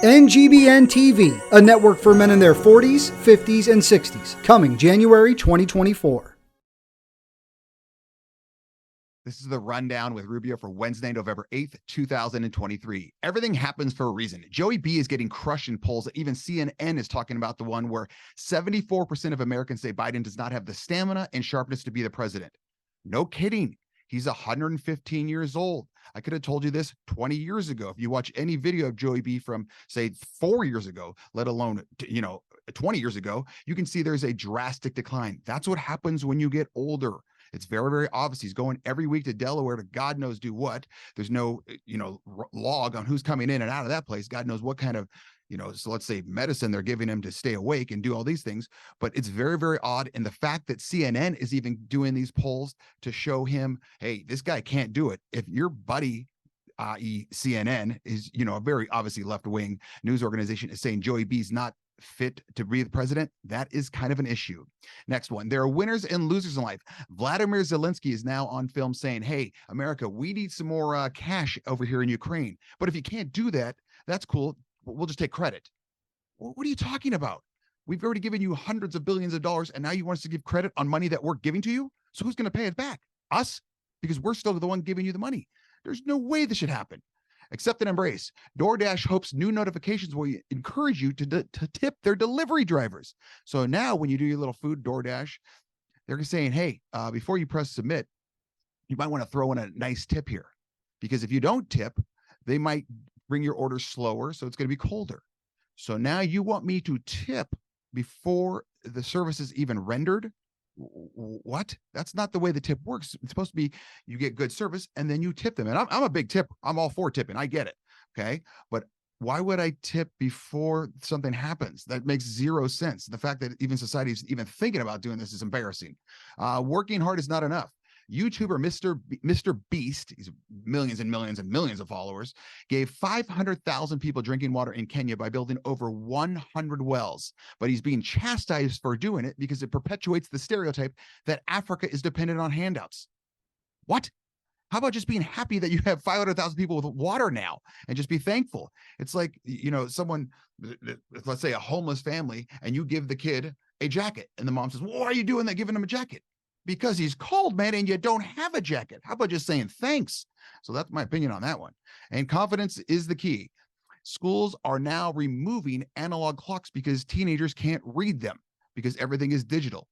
NGBN TV, a network for men in their 40s, 50s, and 60s, coming January 2024. This is the rundown with Rubio for Wednesday, November 8th, 2023. Everything happens for a reason. Joey B is getting crushed in polls. Even CNN is talking about the one where 74% of Americans say Biden does not have the stamina and sharpness to be the president. No kidding. He's 115 years old. I could have told you this 20 years ago. If you watch any video of Joey B from, say, 4 years ago, let alone, 20 years ago, you can see there's a drastic decline. That's what happens when you get older. It's very, very obvious. He's going every week to Delaware to God knows do what. There's no, log on who's coming in and out of that place. God knows what kind of, so let's say medicine they're giving him to stay awake and do all these things. But it's very, very odd. And the fact that CNN is even doing these polls to show him, hey, this guy can't do it. If your buddy, i.e. CNN, is, a very obviously left-wing news organization, is saying Joey B's not fit to be the president, that is kind of an issue. Next one, there are winners and losers in life. Vladimir Zelensky is now on film saying, hey, America, we need some more cash over here in Ukraine. But if you can't do that, that's cool. We'll just take credit. What are you talking about? We've already given you hundreds of billions of dollars, and now you want us to give credit on money that we're giving to you? So who's going to pay it back? Us? Because we're still the one giving you the money. There's no way this should happen. Accept and embrace. DoorDash hopes new notifications will encourage you to tip their delivery drivers. So now when you do your little food DoorDash, they're saying, hey, before you press submit, you might want to throw in a nice tip here. Because if you don't tip, they might bring your order slower, so it's going to be colder. So now you want me to tip before the service is even rendered? What? That's not the way the tip works. It's supposed to be you get good service and then you tip them. And I'm a big tipper. I'm all for tipping. I get it. Okay. But why would I tip before something happens? That makes zero sense. The fact that even society is even thinking about doing this is embarrassing. Working hard is not enough. YouTuber Mr. Beast, he's millions and millions and millions of followers, gave 500,000 people drinking water in Kenya by building over 100 wells. But he's being chastised for doing it because it perpetuates the stereotype that Africa is dependent on handouts. What? How about just being happy that you have 500,000 people with water now and just be thankful? It's like, someone, let's say a homeless family, and you give the kid a jacket and the mom says, well, why are you doing that, giving him a jacket? Because he's cold, man, and you don't have a jacket. How about just saying thanks? So that's my opinion on that one. And confidence is the key. Schools are now removing analog clocks because teenagers can't read them because everything is digital.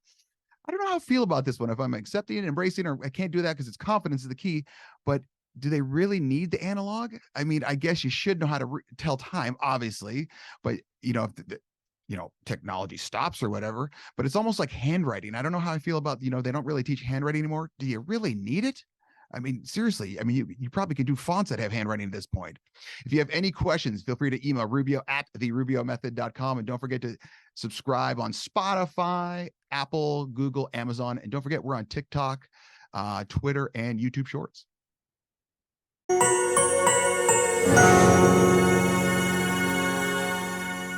I don't know how I feel about this one, if I'm accepting and embracing, or I can't do that because it's confidence is the key. But do they really need the analog? I mean, I guess you should know how to tell time, obviously. But, if technology stops or whatever, but it's almost like handwriting. I don't know how I feel about, they don't really teach handwriting anymore. Do you really need it? I mean, seriously, you probably can do fonts that have handwriting at this point. If you have any questions, feel free to email rubio@therubiomethod.com. And don't forget to subscribe on Spotify, Apple, Google, Amazon. And don't forget, we're on TikTok, Twitter, and YouTube Shorts.